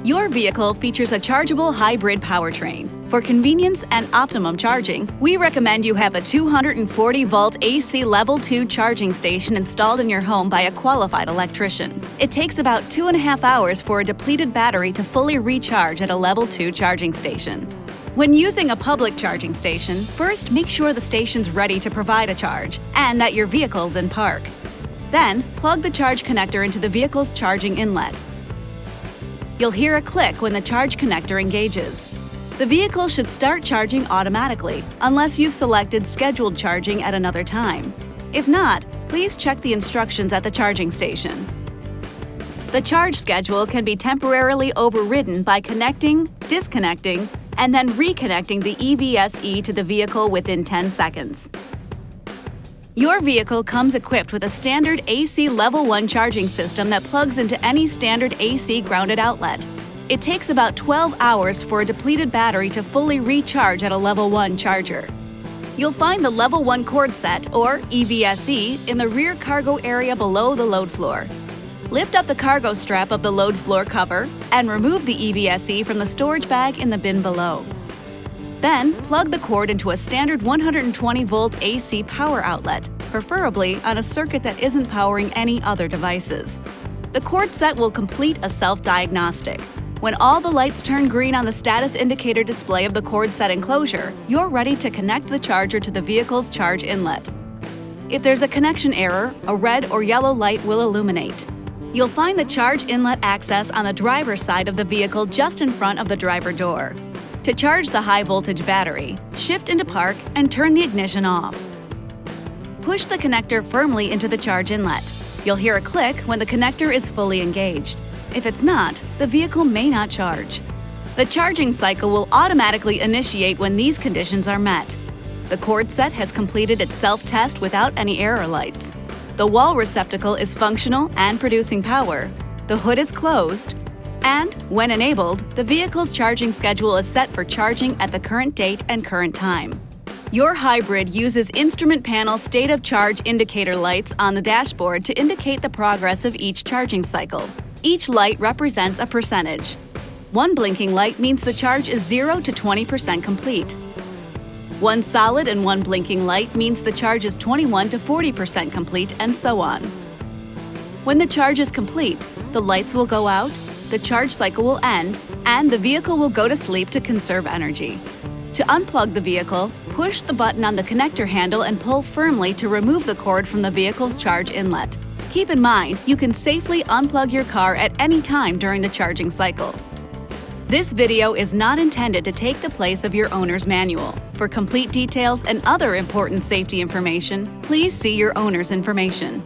Your vehicle features a chargeable hybrid powertrain. For convenience and optimum charging, we recommend you have a 240-volt AC Level 2 charging station installed in your home by a qualified electrician. It takes about 2.5 hours for a depleted battery to fully recharge at a Level 2 charging station. When using a public charging station, first make sure the station's ready to provide a charge and that your vehicle's in park. Then, plug the charge connector into the vehicle's charging inlet. You'll hear a click when the charge connector engages. The vehicle should start charging automatically, unless you've selected scheduled charging at another time. If not, please check the instructions at the charging station. The charge schedule can be temporarily overridden by connecting, disconnecting, and then reconnecting the EVSE to the vehicle within 10 seconds. Your vehicle comes equipped with a standard AC Level 1 charging system that plugs into any standard AC grounded outlet. It takes about 12 hours for a depleted battery to fully recharge at a Level 1 charger. You'll find the Level 1 cord set, or EVSE, in the rear cargo area below the load floor. Lift up the cargo strap of the load floor cover and remove the EVSE from the storage bag in the bin below. Then, plug the cord into a standard 120-volt AC power outlet, preferably on a circuit that isn't powering any other devices. The cord set will complete a self-diagnostic. When all the lights turn green on the status indicator display of the cord set enclosure, you're ready to connect the charger to the vehicle's charge inlet. If there's a connection error, a red or yellow light will illuminate. You'll find the charge inlet access on the driver's side of the vehicle just in front of the driver door. To charge the high-voltage battery, shift into park and turn the ignition off. Push the connector firmly into the charge inlet. You'll hear a click when the connector is fully engaged. If it's not, the vehicle may not charge. The charging cycle will automatically initiate when these conditions are met. The cord set has completed its self-test without any error lights. The wall receptacle is functional and producing power. The hood is closed. And, when enabled, the vehicle's charging schedule is set for charging at the current date and current time. Your hybrid uses instrument panel state of charge indicator lights on the dashboard to indicate the progress of each charging cycle. Each light represents a percentage. One blinking light means the charge is 0 to 20% complete. One solid and one blinking light means the charge is 21 to 40% complete, and so on. When the charge is complete, the lights will go out, the charge cycle will end, and the vehicle will go to sleep to conserve energy. To unplug the vehicle, push the button on the connector handle and pull firmly to remove the cord from the vehicle's charge inlet. Keep in mind, you can safely unplug your car at any time during the charging cycle. This video is not intended to take the place of your owner's manual. For complete details and other important safety information, please see your owner's information.